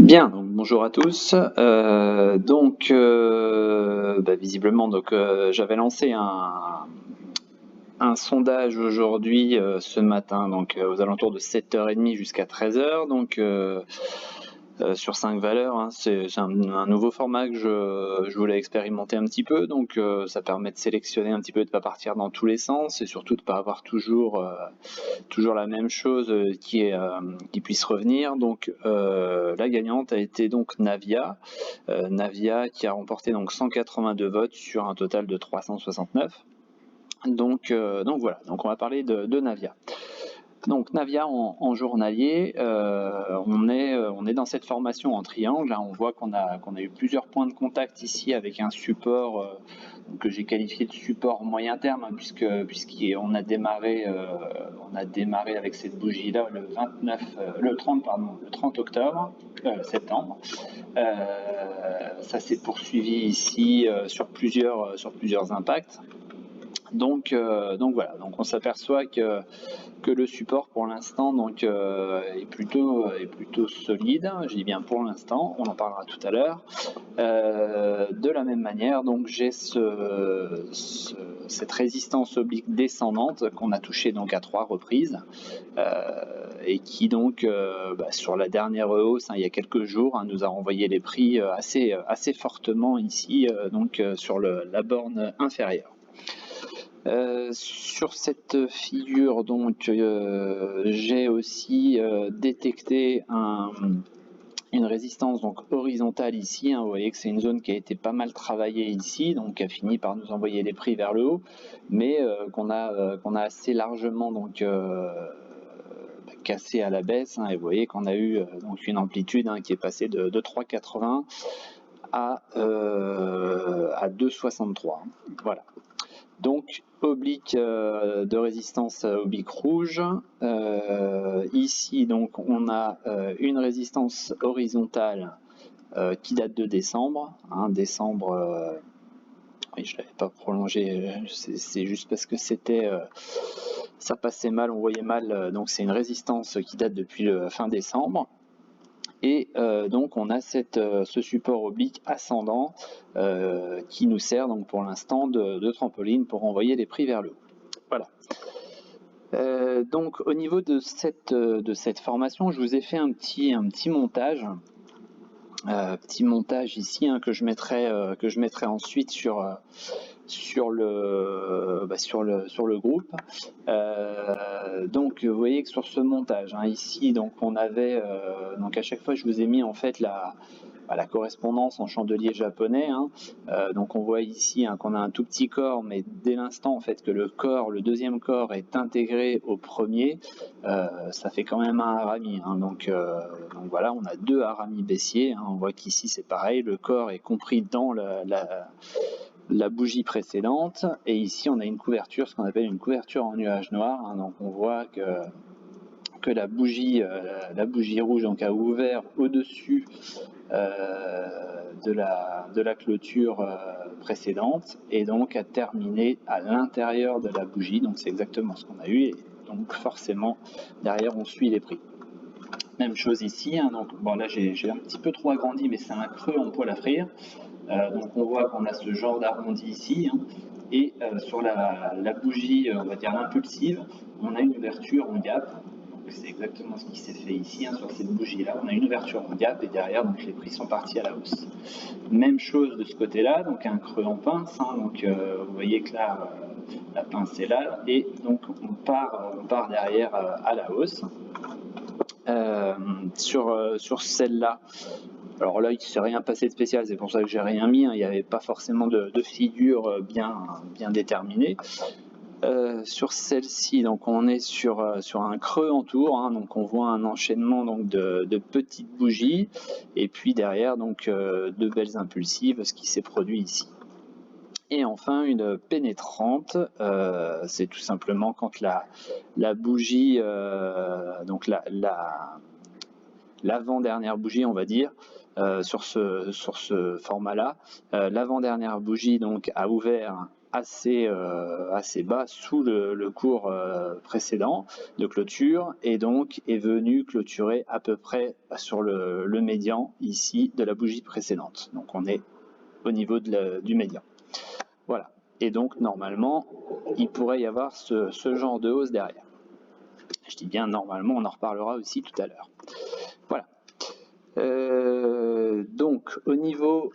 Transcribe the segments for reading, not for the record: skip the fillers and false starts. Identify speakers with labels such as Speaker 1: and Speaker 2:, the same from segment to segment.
Speaker 1: Bien, donc bonjour à tous. Visiblement, j'avais lancé un sondage aujourd'hui, ce matin, aux alentours de 7h30 jusqu'à 13h, sur 5 valeurs. Hein. C'est un nouveau format que je voulais expérimenter un petit peu, ça permet de sélectionner un petit peu, de ne pas partir dans tous les sens et surtout de ne pas avoir toujours la même chose qui puisse revenir. La gagnante a été donc Navia. Navia qui a remporté 182 votes sur un total de 369. Voilà, on va parler de Navia. Donc Navia en journalier, on est dans cette formation en triangle. Hein. On voit qu'on a eu plusieurs points de contact ici avec un support que j'ai qualifié de support moyen terme, hein, puisqu'on a démarré avec cette bougie là le 30 octobre, septembre. Ça s'est poursuivi ici sur plusieurs impacts. Donc voilà, on s'aperçoit que le support pour l'instant est plutôt solide. Je dis bien pour l'instant, on en parlera tout à l'heure. De la même manière, j'ai cette résistance oblique descendante qu'on a touchée à 3 reprises et qui sur la dernière hausse, il y a quelques jours, nous a renvoyé les prix assez fortement ici, sur la borne inférieure. Sur cette figure, j'ai aussi détecté une résistance horizontale ici. Hein. Vous voyez que c'est une zone qui a été pas mal travaillée ici, qui a fini par nous envoyer les prix vers le haut, mais qu'on a assez largement cassé à la baisse. Hein. Et vous voyez qu'on a eu une amplitude qui est passée de 3,80 à 2,63. Hein. Voilà. Donc oblique de résistance oblique rouge. Ici on a une résistance horizontale qui date de décembre. Hein, décembre, oui, je ne l'avais pas prolongé, c'est juste parce que ça passait mal, on voyait mal. Donc c'est une résistance qui date depuis fin décembre. Et on a ce support oblique ascendant qui nous sert pour l'instant de trampoline pour envoyer les prix vers le haut. Voilà. Au niveau de cette formation, je vous ai fait un petit montage. Petit montage ici que je mettrai ensuite sur le groupe. Vous voyez que sur ce montage, ici, on avait à chaque fois je vous ai mis en fait la correspondance en chandelier japonais. On voit ici qu'on a un tout petit corps, mais dès l'instant en fait que le deuxième corps est intégré au premier, ça fait quand même un harami. Voilà, on a 2 haramis baissiers. On voit qu'ici c'est pareil, le corps est compris dans la bougie précédente, et ici on a une couverture, ce qu'on appelle une couverture en nuage noir. On voit que la bougie rouge a ouvert au-dessus de la clôture précédente et a terminé à l'intérieur de la bougie. C'est exactement ce qu'on a eu, et forcément derrière on suit les prix. Même chose ici. Là j'ai un petit peu trop agrandi, mais c'est un creux en poêle à frire. On voit qu'on a ce genre d'arrondi ici, et sur la bougie, on va dire impulsive, on a une ouverture en gap. C'est exactement ce qui s'est fait ici, sur cette bougie-là. On a une ouverture en gap et derrière, les prix sont partis à la hausse. Même chose de ce côté-là, un creux en pince. Vous voyez que là, la pince est là, et on part derrière à la hausse. Sur celle-là, alors là, il ne s'est rien passé de spécial, c'est pour ça que j'ai rien mis. Il n'y avait pas forcément de figure bien déterminée. Sur celle-ci, on est sur un creux en tour. On voit un enchaînement de petites bougies, et puis derrière 2 belles impulsives, ce qui s'est produit ici. Et enfin une pénétrante, c'est tout simplement quand la bougie, l'avant-dernière bougie, on va dire, sur ce format-là, l'avant-dernière bougie a ouvert assez bas sous le cours précédent de clôture et donc est venu clôturer à peu près sur le médian ici de la bougie précédente. Donc on est au niveau du médian. Voilà. Et donc normalement il pourrait y avoir ce genre de hausse derrière. Je dis bien normalement, on en reparlera aussi tout à l'heure. Voilà. Donc au niveau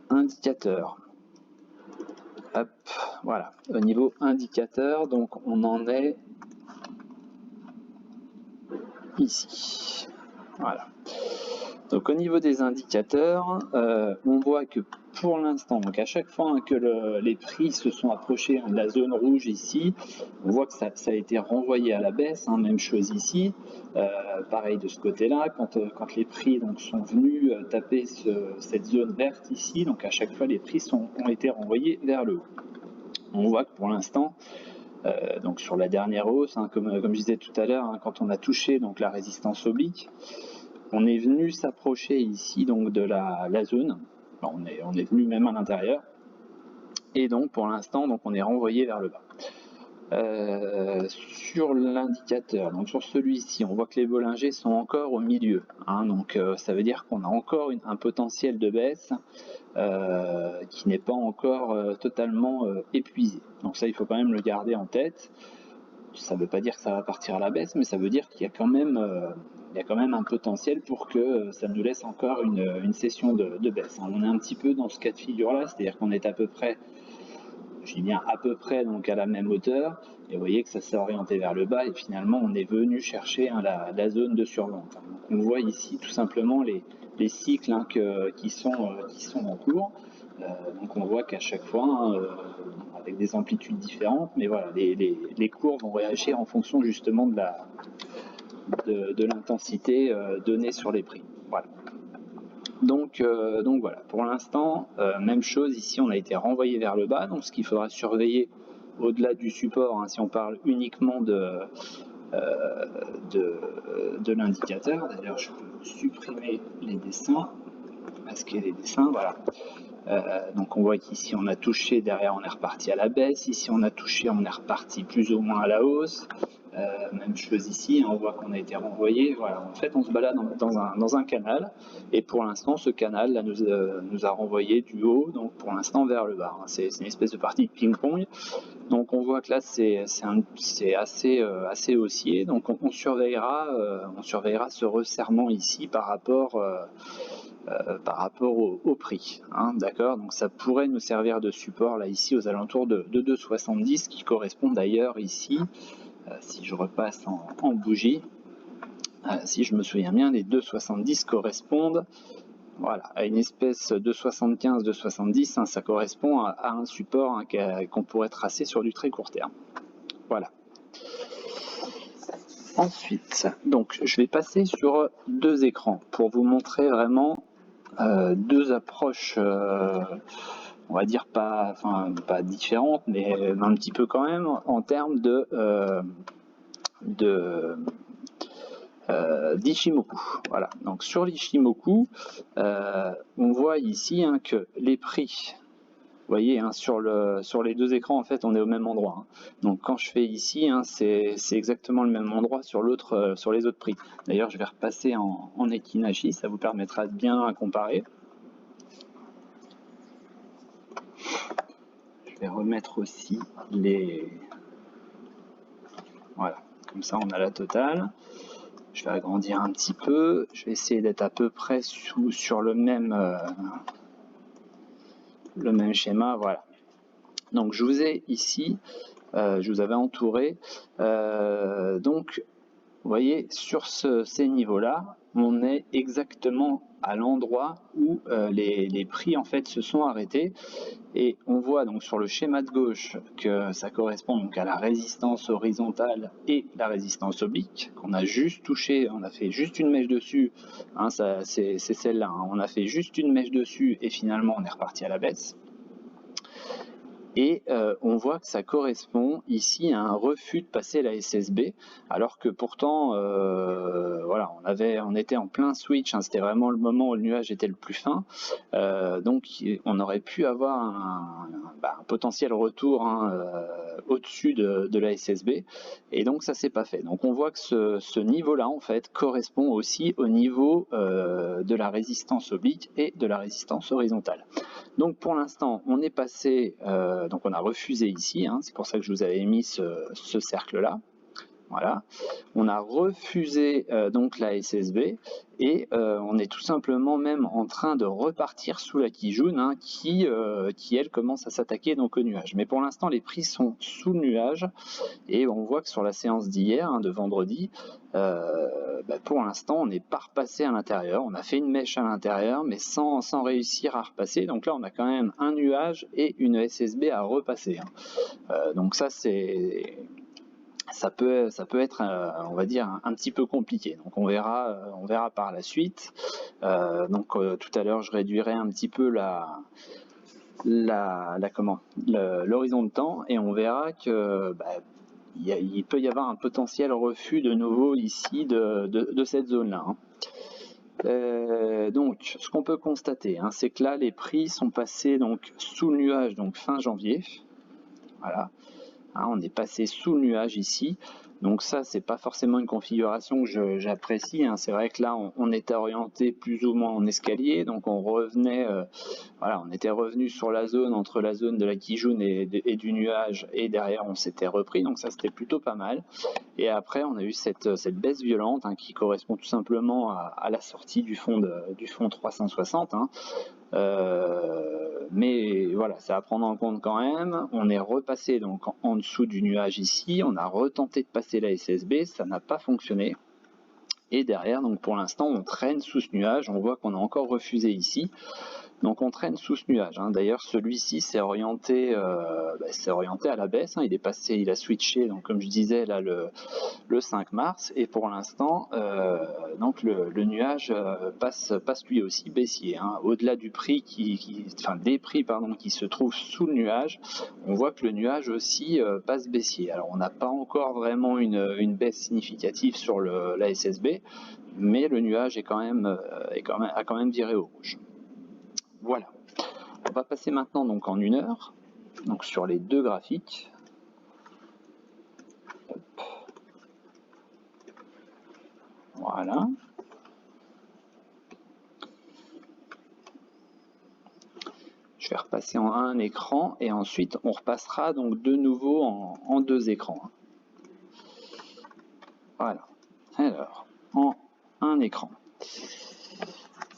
Speaker 1: indicateur, hop, voilà, au niveau indicateur, donc on en est ici. Voilà. Donc au niveau des indicateurs, on voit que pour l'instant, donc à chaque fois que les prix se sont approchés de la zone rouge ici, on voit que ça a été renvoyé à la baisse, même chose ici, pareil de ce côté-là, quand les prix donc, sont venus taper cette zone verte ici, donc à chaque fois les prix ont été renvoyés vers le haut. On voit que pour l'instant, donc sur la dernière hausse, comme je disais tout à l'heure, quand on a touché donc la résistance oblique, on est venu s'approcher ici donc de la zone. On est venu même à l'intérieur. Et donc pour l'instant, donc on est renvoyé vers le bas. Sur l'indicateur, donc sur celui-ci, on voit que les Bollinger sont encore au milieu. Donc ça veut dire qu'on a encore un potentiel de baisse qui n'est pas encore totalement épuisé. Donc ça, il faut quand même le garder en tête. Ça ne veut pas dire que ça va partir à la baisse, mais ça veut dire qu'il y a quand même un potentiel pour que ça nous laisse encore une session de baisse. On est un petit peu dans ce cas de figure-là, c'est-à-dire qu'on est à peu près, je dis bien à peu près, donc à la même hauteur, et vous voyez que ça s'est orienté vers le bas, et finalement on est venu chercher la zone de survente. Donc on voit ici tout simplement les cycles qui sont en cours. Donc on voit qu'à chaque fois, avec des amplitudes différentes, mais voilà, les cours vont réagir en fonction justement de l'intensité donnée sur les prix. Voilà. Donc voilà, pour l'instant, même chose, ici on a été renvoyé vers le bas, donc ce qu'il faudra surveiller au-delà du support, si on parle uniquement de l'indicateur. D'ailleurs, je peux supprimer les dessins, masquer les dessins, voilà. Donc on voit qu'ici on a touché, derrière on est reparti à la baisse, ici on a touché, on est reparti plus ou moins à la hausse, même chose ici, on voit qu'on a été renvoyé. Voilà, en fait on se balade dans un canal, et pour l'instant ce canal là nous a renvoyé du haut, donc pour l'instant vers le bas. C'est une espèce de partie de ping-pong. Donc on voit que là c'est assez haussier, donc on surveillera ce resserrement ici par rapport au prix, d'accord. Donc ça pourrait nous servir de support là ici aux alentours de 2,70, qui correspond d'ailleurs ici, si je repasse en bougie, si je me souviens bien, les 2,70 correspondent, voilà, à une espèce de 75, de 70, ça correspond à un support qu'on pourrait tracer sur du très court terme. Voilà. Ensuite, donc je vais passer sur deux écrans pour vous montrer vraiment deux approches, on va dire pas différentes, mais un petit peu quand même en termes d'Ichimoku. Voilà. Donc sur l'Ichimoku, on voit ici que les prix, vous voyez, sur les deux écrans, en fait, on est au même endroit. Donc quand je fais ici, c'est exactement le même endroit sur les autres prix. D'ailleurs, je vais repasser en Ekinashi, ça vous permettra de bien comparer. Je vais remettre aussi voilà, comme ça on a la totale. Je vais agrandir un petit peu, je vais essayer d'être à peu près sur le même schéma, voilà. Donc je vous ai ici, je vous avais entouré, donc vous voyez sur ces niveaux-là, on est exactement à l'endroit où les prix en fait se sont arrêtés, et on voit donc sur le schéma de gauche que ça correspond donc à la résistance horizontale et la résistance oblique qu'on a juste touché. On a fait juste une mèche dessus, c'est celle-là, on a fait juste une mèche dessus et finalement on est reparti à la baisse. et on voit que ça correspond ici à un refus de passer la SSB, alors que pourtant voilà, on était en plein switch, hein, c'était vraiment le moment où le nuage était le plus fin, donc on aurait pu avoir un potentiel retour, hein, au-dessus de la SSB, et donc ça s'est pas fait. Donc on voit que ce niveau-là en fait correspond aussi au niveau de la résistance oblique et de la résistance horizontale. Donc pour l'instant, on est passé, donc on a refusé ici, hein, c'est pour ça que je vous avais mis ce cercle-là. Voilà, on a refusé donc la SSB et on est tout simplement même en train de repartir sous la Kijun, hein, qui elle commence à s'attaquer donc au nuage. Mais pour l'instant, les prix sont sous le nuage et on voit que sur la séance d'hier, hein, de vendredi, pour l'instant, on n'est pas repassé à l'intérieur. On a fait une mèche à l'intérieur, mais sans réussir à repasser. Donc là, on a quand même un nuage et une SSB à repasser, hein. Donc ça, ça peut être, on va dire, un petit peu compliqué. Donc on verra par la suite. Tout à l'heure, je réduirai un petit peu l'horizon de temps et on verra que il peut y avoir un potentiel refus de nouveau ici de cette zone-là, hein. Donc, ce qu'on peut constater, hein, c'est que là, les prix sont passés donc sous le nuage, donc fin janvier. Voilà. Hein, on est passé sous le nuage ici, donc ça c'est pas forcément une configuration que j'apprécie, hein. C'est vrai que là on était orienté plus ou moins en escalier, donc on revenait, voilà, on était revenu sur la zone entre la zone de la Kijun et du nuage, et derrière on s'était repris, donc ça c'était plutôt pas mal. Et après on a eu cette baisse violente, hein, qui correspond tout simplement à la sortie du fond 360, hein. Mais voilà, c'est à prendre en compte quand même. On est repassé donc en dessous du nuage ici, on a retenté de passer la SSB, ça n'a pas fonctionné. Et derrière, donc pour l'instant, on traîne sous ce nuage, on voit qu'on a encore refusé ici. Donc on traîne sous ce nuage, hein. D'ailleurs celui-ci s'est orienté à la baisse, hein. Il a switché, donc comme je disais là le 5 mars, et pour l'instant donc le nuage passe lui aussi baissier, hein. Au-delà du prix des prix qui se trouvent sous le nuage, on voit que le nuage aussi passe baissier. Alors on n'a pas encore vraiment une baisse significative sur la SSB, mais le nuage a quand même viré au rouge. Voilà. On va passer maintenant donc en 1 heure, donc sur les deux graphiques. Hop. Voilà. Je vais repasser en un écran et ensuite on repassera donc de nouveau en 2 écrans. Voilà. Alors, en un écran.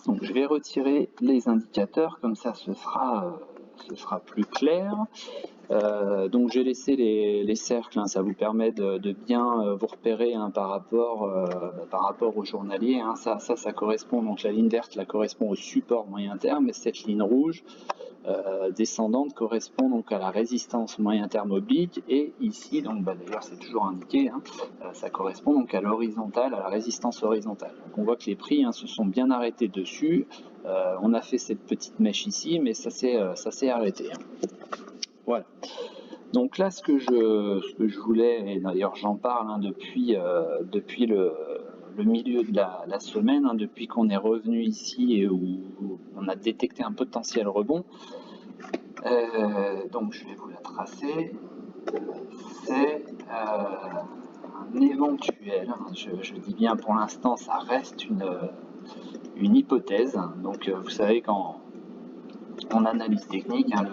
Speaker 1: Donc je vais retirer les indicateurs, comme ça ce sera plus clair. Donc j'ai laissé les cercles, hein, ça vous permet de bien vous repérer, hein, par rapport au journalier, hein. Ça correspond, donc la ligne verte correspond au support moyen terme, et cette ligne rouge descendante correspond donc à la résistance moyen terme oblique, et ici donc d'ailleurs c'est toujours indiqué, hein, ça correspond donc à l'horizontale, à la résistance horizontale. Donc on voit que les prix, hein, se sont bien arrêtés dessus. On a fait cette petite mèche ici, mais ça s'est arrêté, hein. Voilà. Donc là, ce que je voulais, et d'ailleurs j'en parle, hein, depuis le milieu de la semaine, hein, depuis qu'on est revenu ici et où on a détecté un potentiel rebond. Donc je vais vous la tracer. C'est un éventuel, hein, je dis bien pour l'instant, ça reste une hypothèse. Donc vous savez, quand en analyse technique, hein,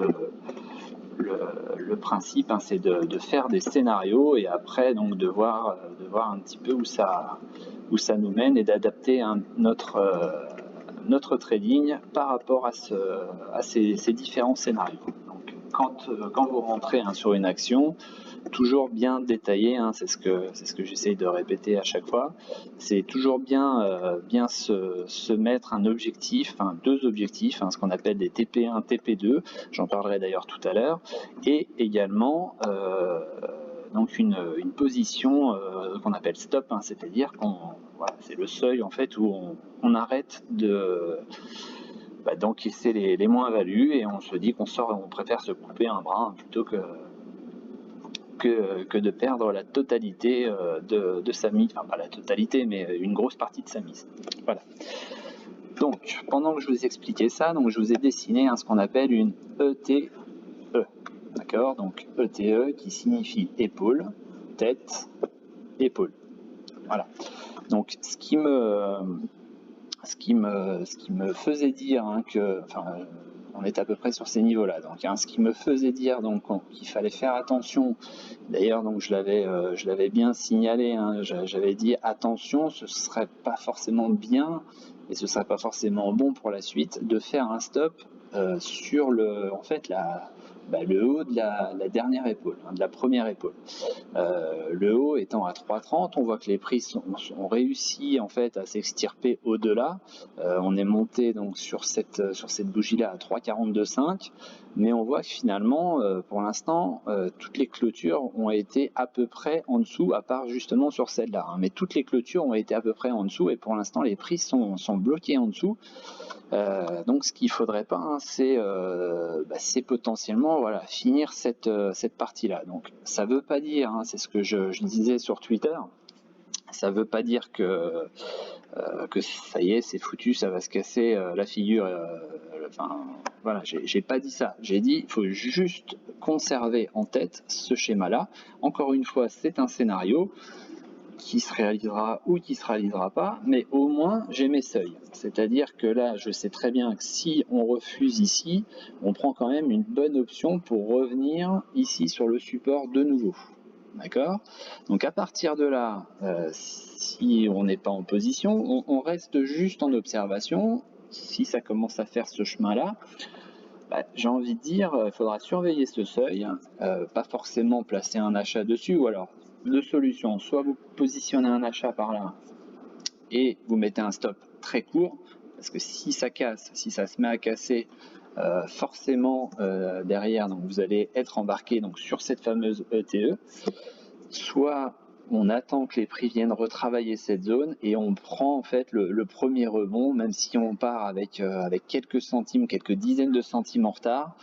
Speaker 1: le principe, hein, c'est de faire des scénarios et après donc de voir un petit peu où ça nous mène, et d'adapter, hein, notre trading par rapport à ces différents scénarios. Donc quand vous rentrez, hein, sur une action, toujours bien détaillé, hein, c'est ce que j'essaye de répéter à chaque fois, c'est toujours bien se mettre un objectif, enfin 2 objectifs, hein, ce qu'on appelle des TP1, TP2, j'en parlerai d'ailleurs tout à l'heure, et également donc une position qu'on appelle stop, hein, c'est-à-dire voilà, c'est le seuil en fait où on arrête d'encaisser les moins-values, et on se dit on préfère se couper un bras plutôt que de perdre la totalité de sa mise, enfin pas la totalité, mais une grosse partie de sa mise. Voilà. Donc, pendant que je vous expliquais ça, donc je vous ai dessiné ce qu'on appelle une ETE. D'accord? Donc ETE qui signifie épaule, tête, épaule. Voilà. Donc ce qui me faisait dire que, on est à peu près sur ces niveaux-là. Donc ce qui me faisait dire qu'il fallait faire attention. D'ailleurs, donc je l'avais bien signalé. J'avais dit attention, ce serait pas forcément bien et ce serait pas forcément bon pour la suite de faire un stop sur le haut de la dernière épaule, de la première épaule. Le haut étant à 3,30, on voit que les prix ont réussi en fait à s'extirper au-delà. On est monté donc sur cette bougie-là à 3,42,5, mais on voit que finalement, pour l'instant, toutes les clôtures ont été à peu près en dessous, à part justement sur celle-là. Mais toutes les clôtures ont été à peu près en dessous, et pour l'instant, les prix sont bloqués en dessous. Donc ce qu'il faudrait pas, c'est potentiellement finir cette partie-là. Donc ça veut pas dire, c'est ce que je disais sur Twitter, ça veut pas dire que ça y est, c'est foutu, ça va se casser la figure. J'ai pas dit ça. J'ai dit il faut juste conserver en tête ce schéma-là. Encore une fois, c'est un scénario qui se réalisera ou qui se réalisera pas, mais au moins j'ai mes seuils. C'est-à-dire que là, je sais très bien que si on refuse ici, on prend quand même une bonne option pour revenir ici sur le support de nouveau. D'accord? Donc à partir de là, si on n'est pas en position, on reste juste en observation. Si ça commence à faire ce chemin-là, j'ai envie de dire, il faudra surveiller ce seuil, pas forcément placer un achat dessus, ou alors deux solutions, soit vous positionnez un achat par là et vous mettez un stop très court, parce que si ça casse, si ça se met à casser, forcément derrière, donc vous allez être embarqué sur cette fameuse ETE, soit on attend que les prix viennent retravailler cette zone et on prend en fait le premier rebond, même si on part avec quelques centimes, quelques dizaines de centimes en retard.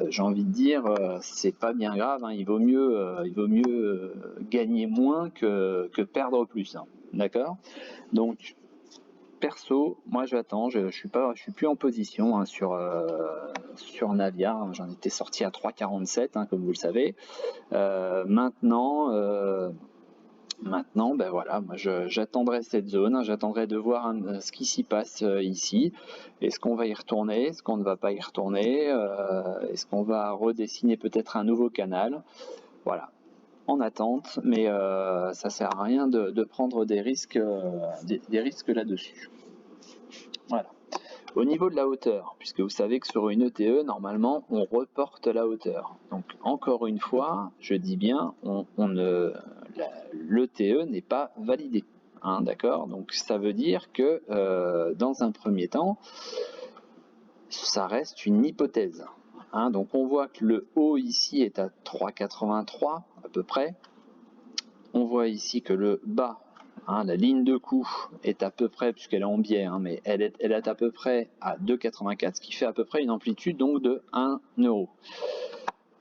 Speaker 1: J'ai envie de dire, c'est pas bien grave, il vaut mieux gagner moins que perdre plus. D'accord? Donc perso, moi j'attends, je suis plus en position sur Navia, j'en étais sorti à 3,47 comme vous le savez. Maintenant, moi j'attendrai cette zone, j'attendrai de voir ce qui s'y passe ici. Est-ce qu'on va y retourner? Est-ce qu'on ne va pas y retourner? Est-ce qu'on va redessiner peut-être un nouveau canal? Voilà, en attente, mais ça sert à rien de prendre des risques là-dessus. Voilà. Au niveau de la hauteur, puisque vous savez que sur une ETE, normalement, on reporte la hauteur. Donc, encore une fois, je dis bien, l'ETE n'est pas validée. D'accord? Donc, ça veut dire que, dans un premier temps, ça reste une hypothèse. Donc, on voit que le haut ici est à 3,83 à peu près. On voit ici que le bas, la ligne de coup est à peu près, puisqu'elle est en biais, mais elle est à peu près à 2,84, ce qui fait à peu près une amplitude donc de 1 euro.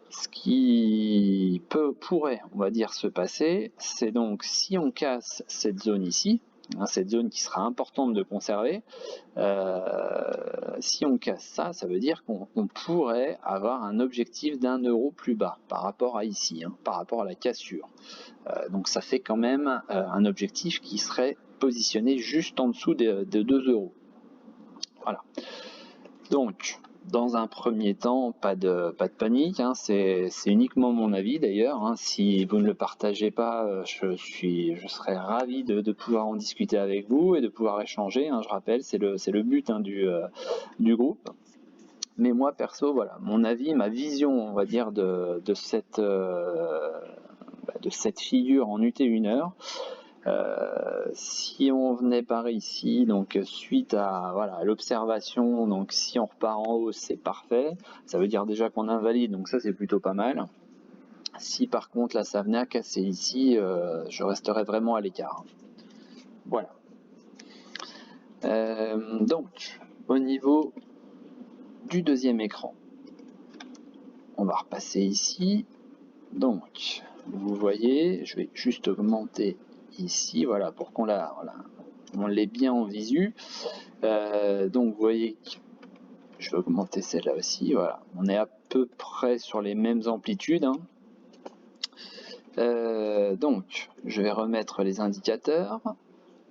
Speaker 1: Ce qui pourrait, on va dire, se passer, c'est donc si on casse cette zone ici, cette zone qui sera importante de conserver, si on casse ça, ça veut dire qu'on pourrait avoir un objectif d'1 euro plus bas par rapport à ici, par rapport à la cassure. Donc ça fait quand même un objectif qui serait positionné juste en dessous de 2 euros. Voilà. Donc, dans un premier temps, pas de panique, c'est uniquement mon avis d'ailleurs. Si vous ne le partagez pas, je serais ravi de pouvoir en discuter avec vous et de pouvoir échanger. Je rappelle, c'est le but du groupe. Mais moi perso, voilà, mon avis, ma vision, on va dire, de cette figure en UT1 heure. Si on venait par ici, donc suite à l'observation, donc si on repart en haut, c'est parfait. Ça veut dire déjà qu'on invalide, donc ça c'est plutôt pas mal. Si par contre là ça venait à casser ici, je resterais vraiment à l'écart. Voilà. Donc au niveau du deuxième écran. On va repasser ici. Donc, vous voyez, je vais juste augmenter ici, voilà, pour qu'on on l'ait bien en visu. Donc, vous voyez, je vais augmenter celle-là aussi, voilà. On est à peu près sur les mêmes amplitudes. Hein. Donc, je vais remettre les indicateurs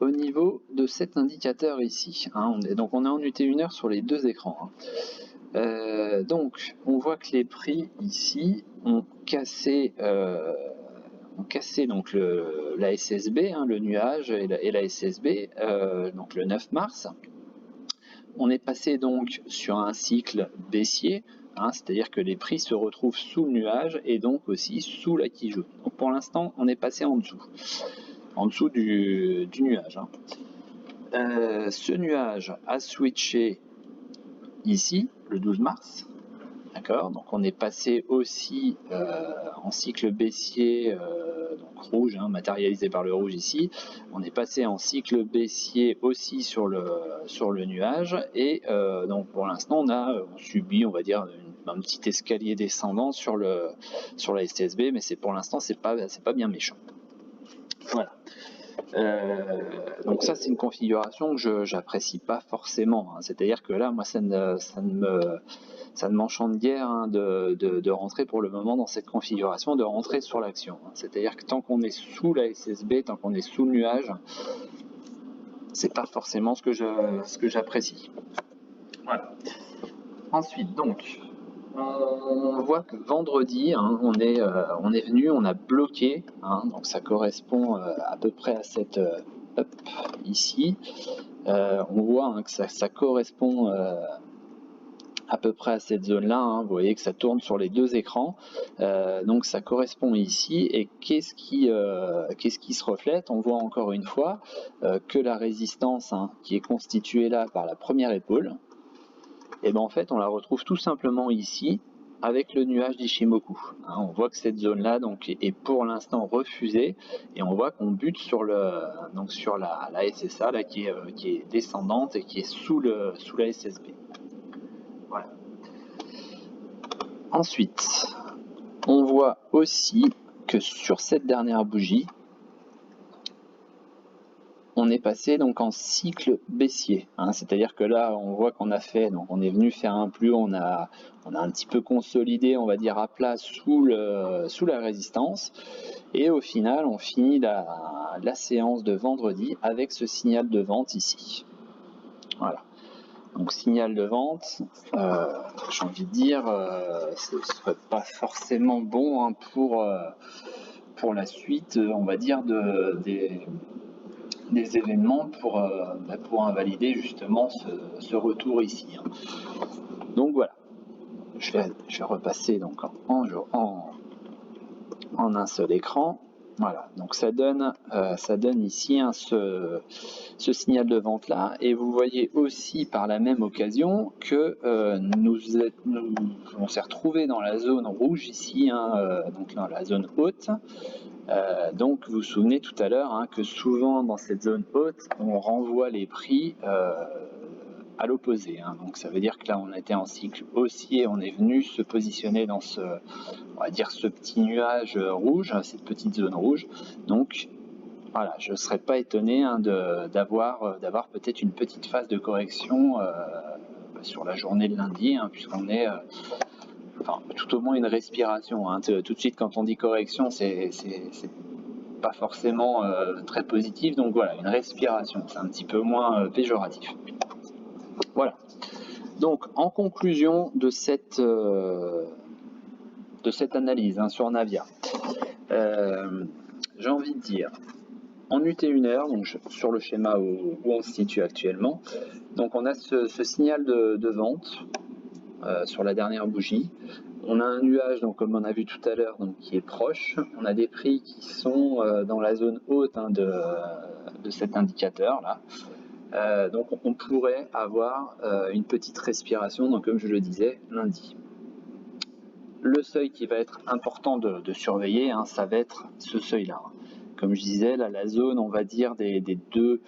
Speaker 1: au niveau de cet indicateur ici. Hein. Donc, on est en UT1 sur les deux écrans. Hein. Donc, on voit que les prix ici ont cassé donc la SSB, hein, le nuage et la SSB, donc le 9 mars. On est passé donc sur un cycle baissier, hein, c'est-à-dire que les prix se retrouvent sous le nuage et donc aussi sous la quille jaune. Donc pour l'instant, on est passé en dessous du nuage. Hein. Ce nuage a switché ici, le 12 mars. D'accord, donc on est passé aussi en cycle baissier, donc rouge, hein, matérialisé par le rouge ici. On est passé en cycle baissier aussi sur le nuage et donc pour l'instant on subit, on va dire, un petit escalier descendant sur la STSB, mais pour l'instant c'est pas bien méchant. Voilà. Donc ça c'est une configuration que j'apprécie pas forcément. Hein. C'est-à-dire que là moi ça ne m'enchante guère, hein, de rentrer pour le moment dans cette configuration, de rentrer sur l'action. Hein. C'est-à-dire que tant qu'on est sous la SSB, tant qu'on est sous le nuage, c'est pas forcément ce que j'apprécie. Voilà. Ensuite, donc, on voit que vendredi, hein, on est venu, on a bloqué, hein, donc ça correspond à peu près à cette ici. On voit, hein, que ça correspond à peu près à cette zone-là. Hein. Vous voyez que ça tourne sur les deux écrans, donc ça correspond ici. Et qu'est-ce qui se reflète? On voit encore une fois que la résistance, hein, qui est constituée là par la première épaule, et ben en fait on la retrouve tout simplement ici avec le nuage d'Ishimoku. Hein, on voit que cette zone-là donc est pour l'instant refusée et on voit qu'on bute sur la SSA là, qui est descendante et qui est sous la SSB. Voilà. Ensuite, on voit aussi que sur cette dernière bougie, on est passé donc en cycle baissier. Hein, c'est-à-dire que là, on voit qu'on a fait, donc on est venu faire un plus haut, on a un petit peu consolidé, on va dire à plat sous la résistance. Et au final, on finit la séance de vendredi avec ce signal de vente ici. Voilà. Donc signal de vente, j'ai envie de dire, ce ne serait pas forcément bon, hein, pour la suite, on va dire, des événements pour invalider justement ce retour ici. Hein. Donc voilà, je vais repasser donc en un seul écran. Voilà, donc ça donne ici, hein, ce signal de vente là, et vous voyez aussi par la même occasion que on s'est retrouvé dans la zone rouge ici, hein, donc dans la zone haute. Donc vous vous souvenez tout à l'heure, hein, que souvent dans cette zone haute on renvoie les prix à l'opposé, hein. Donc ça veut dire que là on était en cycle haussier, on est venu se positionner dans ce petit nuage rouge, cette petite zone rouge. Donc voilà, je ne serais pas étonné, hein, d'avoir peut-être une petite phase de correction sur la journée de lundi, hein, puisqu'on est tout au moins une respiration. Hein. Tout de suite quand on dit correction, c'est pas forcément très positif, donc voilà, une respiration, c'est un petit peu moins péjoratif. Voilà. Donc en conclusion de cette analyse, hein, sur Navia, j'ai envie de dire, en UT1 donc sur le schéma où on se situe actuellement, donc on a ce signal de vente sur la dernière bougie. On a un nuage, donc comme on a vu tout à l'heure, donc qui est proche. On a des prix qui sont dans la zone haute, hein, de cet indicateur là. Donc on pourrait avoir une petite respiration, donc comme je le disais, lundi. Le seuil qui va être important de surveiller, hein, ça va être ce seuil-là, hein, comme je disais, là, la zone, on va dire, des deux,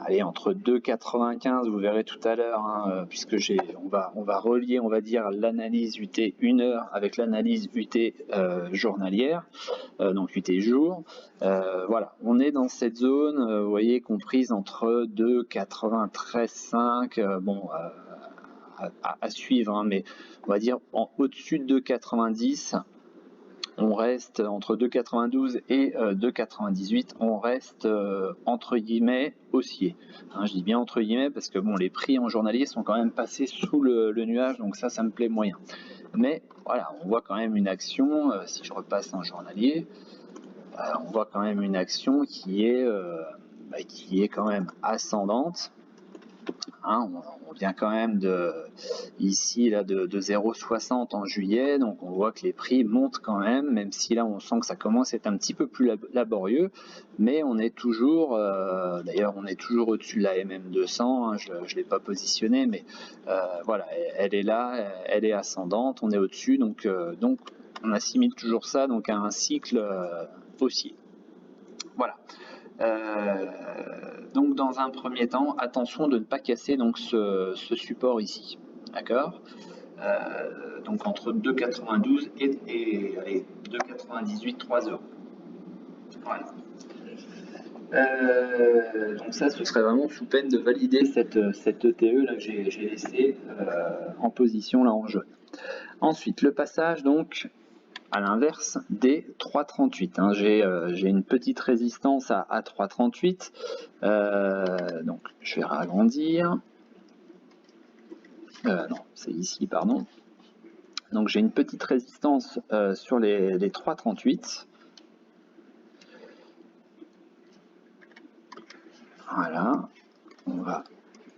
Speaker 1: allez, entre 2,95, vous verrez tout à l'heure, hein, puisque on va relier, on va dire, l'analyse UT 1 heure avec l'analyse UT journalière, donc UT jour. Voilà, on est dans cette zone, vous voyez, comprise entre 2,93,5, bon, à suivre, hein, mais on va dire au-dessus de 2,90. On reste entre 2,92 et 2,98, on reste entre guillemets haussier. Hein, je dis bien entre guillemets parce que bon, les prix en journalier sont quand même passés sous le nuage, donc ça me plaît moyen. Mais voilà, on voit quand même une action, si je repasse en journalier, on voit quand même une action qui est quand même ascendante. Hein, on vient quand même ici là de 0,60 en juillet, donc on voit que les prix montent quand même si là on sent que ça commence à être un petit peu plus laborieux, mais on est toujours, d'ailleurs on est toujours au-dessus de la MM200, hein, je ne l'ai pas positionnée, mais voilà, elle est là, elle est ascendante, on est au-dessus, donc on assimile toujours ça donc à un cycle haussier. Voilà. Donc dans un premier temps, attention de ne pas casser donc ce support ici, d'accord, donc entre 2,92 et 2,98, 3 euros. Voilà. Donc ça, ce serait vraiment sous peine de valider cette ETE là que j'ai laissé en position là en jaune. Ensuite, le passage donc à l'inverse des 3,38. Hein. J'ai une petite résistance à 3,38. Donc je vais ragrandir. Non, c'est ici, pardon. Donc j'ai une petite résistance sur les 3,38. Voilà. On va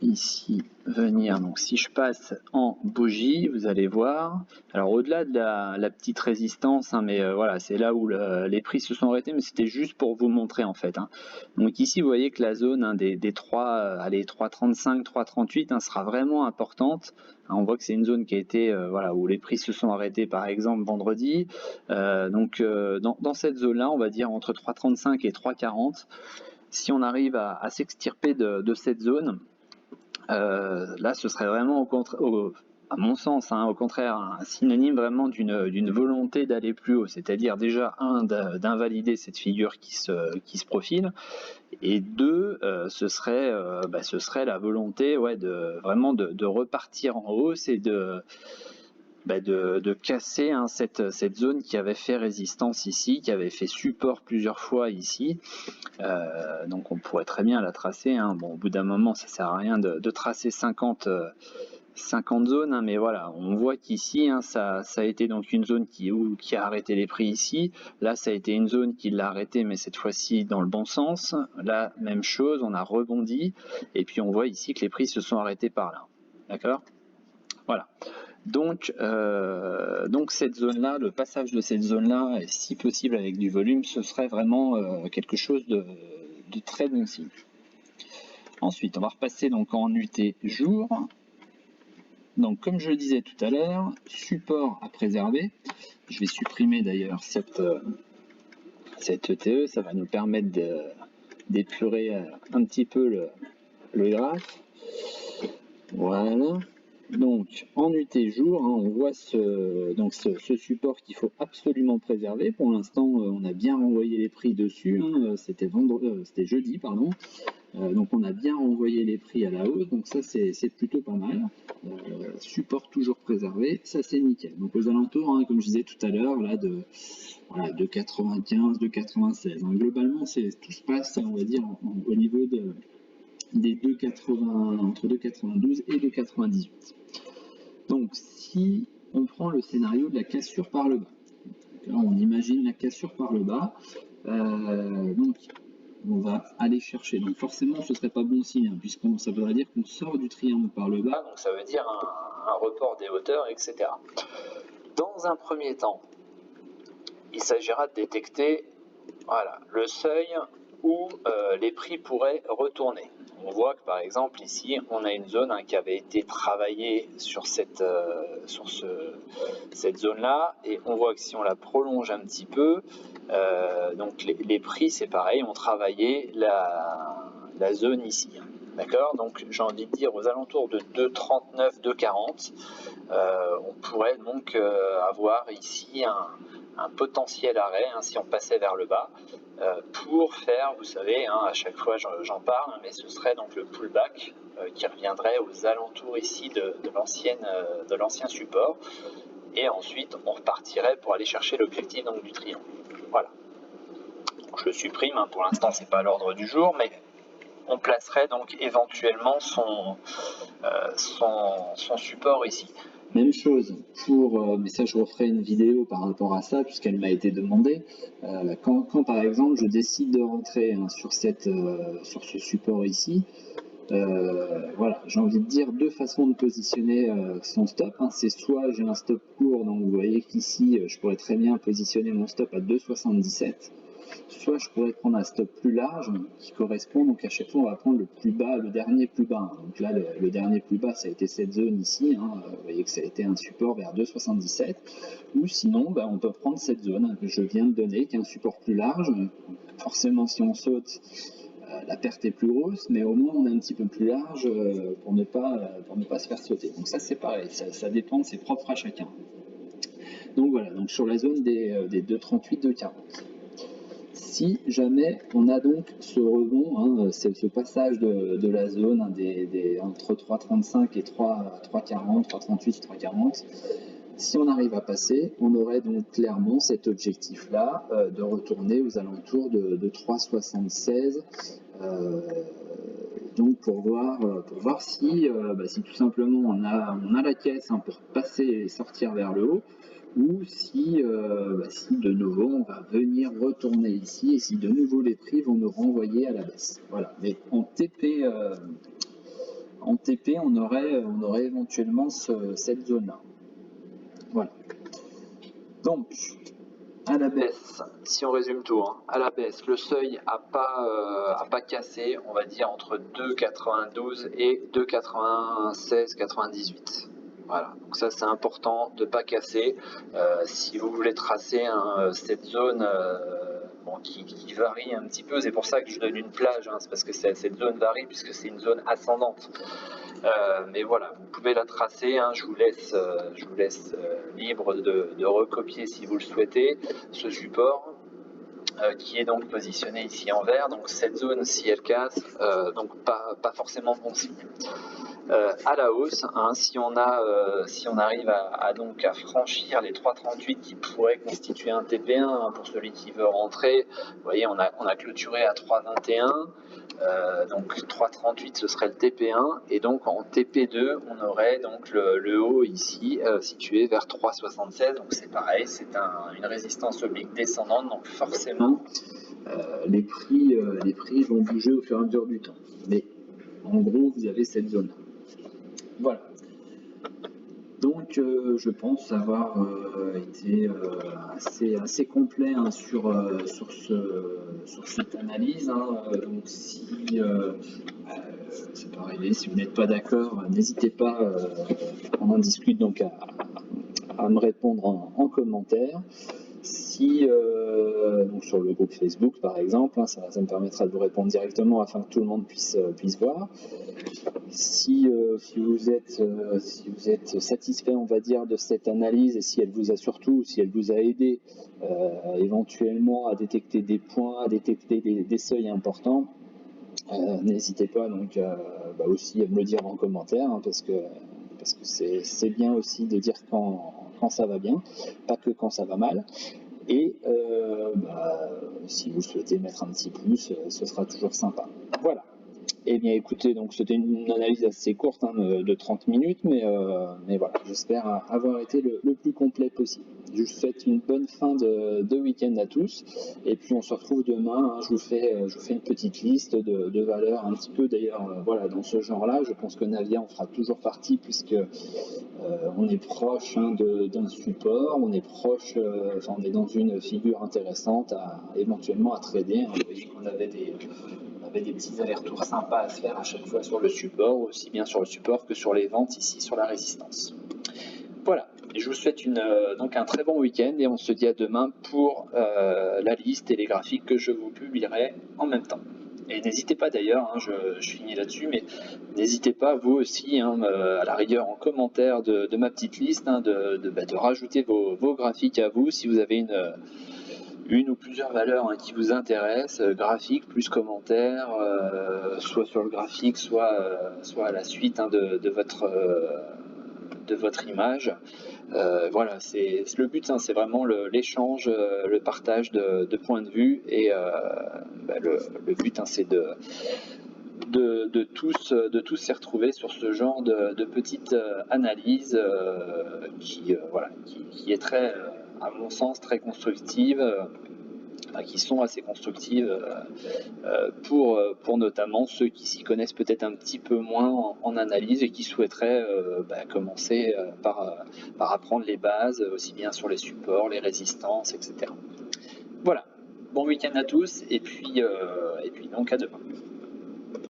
Speaker 1: ici venir, donc si je passe en bougie, vous allez voir, alors au-delà de la petite résistance, hein, mais voilà, c'est là où les prix se sont arrêtés, mais c'était juste pour vous montrer en fait, hein. Donc ici vous voyez que la zone, hein, des 3,35, 3,38 hein, sera vraiment importante, hein, on voit que c'est une zone qui a été, voilà, où les prix se sont arrêtés par exemple vendredi, donc dans cette zone là on va dire entre 3,35 et 3,40, si on arrive à s'extirper de cette zone, là, ce serait vraiment au contraire, à mon sens, hein, au contraire, un synonyme vraiment d'une volonté d'aller plus haut. C'est-à-dire déjà d'invalider cette figure qui se profile, et deux, ce serait la volonté, ouais, vraiment de repartir en hausse et de casser, hein, cette zone qui avait fait résistance ici, qui avait fait support plusieurs fois ici. Donc on pourrait très bien la tracer, hein. Bon, au bout d'un moment ça sert à rien de tracer 50 zones, hein, mais voilà, on voit qu'ici, hein, ça a été donc une zone qui a arrêté les prix ici, là ça a été une zone qui l'a arrêté, mais cette fois-ci dans le bon sens, là même chose, on a rebondi, et puis on voit ici que les prix se sont arrêtés par là, d'accord, voilà. Donc cette zone-là, le passage de cette zone-là, si possible avec du volume, ce serait vraiment quelque chose de très bon signe. Ensuite, on va repasser donc en UT jour. Donc comme je le disais tout à l'heure, support à préserver. Je vais supprimer d'ailleurs cette ETE, ça va nous permettre d'épurer un petit peu le graphe. Voilà. Donc en UT jour, hein, on voit ce support qu'il faut absolument préserver. Pour l'instant, on a bien renvoyé les prix dessus, hein, c'était jeudi, pardon. Donc on a bien renvoyé les prix à la hausse, donc ça c'est plutôt pas mal. Support toujours préservé, ça c'est nickel. Donc aux alentours, hein, comme je disais tout à l'heure, là de 95, de 96. Hein. Globalement, tout se passe, on va dire, au niveau des 2,80, entre 2,92 et 2,98. Donc si on prend le scénario de la cassure par le bas, là on imagine la cassure par le bas, donc on va aller chercher, donc forcément ce serait pas bon signe, hein, puisque ça voudrait dire qu'on sort du triangle par le bas, donc ça veut dire un report des hauteurs, etc. Dans un premier temps, il s'agira de détecter, voilà, le seuil où les prix pourraient retourner. On voit que par exemple ici on a une zone qui avait été travaillée sur cette zone là, et on voit que si on la prolonge un petit peu, donc les prix c'est pareil, ont travaillé la zone ici. D'accord, donc j'ai envie de dire aux alentours de 2,39, 2,40, on pourrait donc avoir ici un potentiel arrêt, si on passait vers le bas, pour faire, vous savez, à chaque fois j'en parle, mais ce serait donc le pullback qui reviendrait aux alentours ici de l'ancien support, et ensuite on repartirait pour aller chercher l'objectif donc du triangle. Voilà. Donc, je le supprime, pour l'instant c'est pas à l'ordre du jour, mais on placerait donc éventuellement son support ici. Même chose pour, mais ça je referai une vidéo par rapport à ça puisqu'elle m'a été demandée, quand par exemple je décide de rentrer sur ce support ici, voilà, j'ai envie de dire deux façons de positionner son stop, c'est soit j'ai un stop court, donc vous voyez qu'ici je pourrais très bien positionner mon stop à 2,77, soit je pourrais prendre un stop plus large qui correspond, donc à chaque fois on va prendre le plus bas, le dernier plus bas. Donc là le dernier plus bas ça a été cette zone ici, vous voyez que ça a été un support vers 2,77, ou sinon on peut prendre cette zone que je viens de donner qui est un support plus large. Forcément si on saute, la perte est plus grosse, mais au moins on est un petit peu plus large pour ne pas se faire sauter. Donc ça c'est pareil, ça dépend, c'est propre à chacun. Donc voilà, donc sur la zone des 2,38, 2,40. Si jamais on a donc ce rebond, c'est ce passage de la zone entre 3,35 et 3,40, 3,38, 3,40, si on arrive à passer, on aurait donc clairement cet objectif-là de retourner aux alentours de 3,76, donc pour voir si tout simplement on a la caisse pour passer et sortir vers le haut, ou si de nouveau on va venir retourner ici et si de nouveau les prix vont nous renvoyer à la baisse. Voilà. Mais en TP on aurait éventuellement cette zone là. Voilà. Donc à la baisse, si on résume tout, à la baisse, le seuil a pas cassé, on va dire entre 2,92 et 2,96, 98. Voilà, donc ça c'est important de ne pas casser. Si vous voulez tracer cette zone qui varie un petit peu, c'est pour ça que je donne une plage, c'est parce que cette zone varie puisque c'est une zone ascendante. Mais voilà, vous pouvez la tracer, je vous laisse libre de recopier si vous le souhaitez ce support qui est donc positionné ici en vert. Donc cette zone, si elle casse, donc pas forcément bon signe. À la hausse, si on arrive à franchir les 3,38 qui pourraient constituer un TP1 pour celui qui veut rentrer, vous voyez on a clôturé à 3,21, donc 3,38 ce serait le TP1, et donc en TP2 on aurait donc le haut ici situé vers 3,76, donc c'est pareil, c'est une résistance oblique descendante, donc forcément les prix vont bouger au fur et à mesure du temps, mais en gros vous avez cette zone là. Voilà. Donc je pense avoir été assez complet sur cette analyse. Donc si ça peut arriver, si vous n'êtes pas d'accord, n'hésitez pas, on en discute donc à me répondre en commentaire. Si donc sur le groupe Facebook par exemple, ça me permettra de vous répondre directement afin que tout le monde puisse voir. Si vous êtes satisfait, on va dire, de cette analyse, et si elle vous a aidé éventuellement à détecter des points, à détecter des seuils importants, n'hésitez pas donc aussi à me le dire en commentaire, parce que c'est bien aussi de dire quand ça va bien, pas que quand ça va mal. Et si vous souhaitez mettre un petit plus, ce sera toujours sympa. Voilà. Eh bien écoutez, donc c'était une analyse assez courte hein, de 30 minutes, mais voilà, j'espère avoir été le plus complet possible. Je vous souhaite une bonne fin de week-end à tous, et puis on se retrouve demain. Hein, je vous fais une petite liste de valeurs, un petit peu d'ailleurs, voilà, dans ce genre-là. Je pense que Navia en fera toujours partie, puisque on est proche hein, d'un support, on est proche, enfin on est dans une figure intéressante éventuellement à trader. Hein. Vous voyez qu'on avait des petits allers-retours sympas à se faire à chaque fois sur le support, aussi bien sur le support que sur les ventes ici sur la résistance. Voilà, je vous souhaite donc un très bon week-end et on se dit à demain pour la liste et les graphiques que je vous publierai en même temps. Et n'hésitez pas d'ailleurs, hein, je finis là-dessus, mais n'hésitez pas vous aussi, hein, à la rigueur en commentaire de ma petite liste, hein, de rajouter vos graphiques à vous si vous avez une ou plusieurs valeurs hein, qui vous intéressent, graphique plus commentaire, soit sur le graphique, soit à la suite hein, de votre image. Voilà, c'est le but, hein, c'est vraiment l'échange, le partage de points de vue et le but, hein, c'est de tous s'y retrouver sur ce genre de petite analyse voilà, qui est très, à mon sens, très constructive. Qui sont assez constructives pour notamment ceux qui s'y connaissent peut-être un petit peu moins en analyse et qui souhaiteraient commencer par apprendre les bases, aussi bien sur les supports, les résistances, etc. Voilà, bon week-end à tous et puis donc à demain.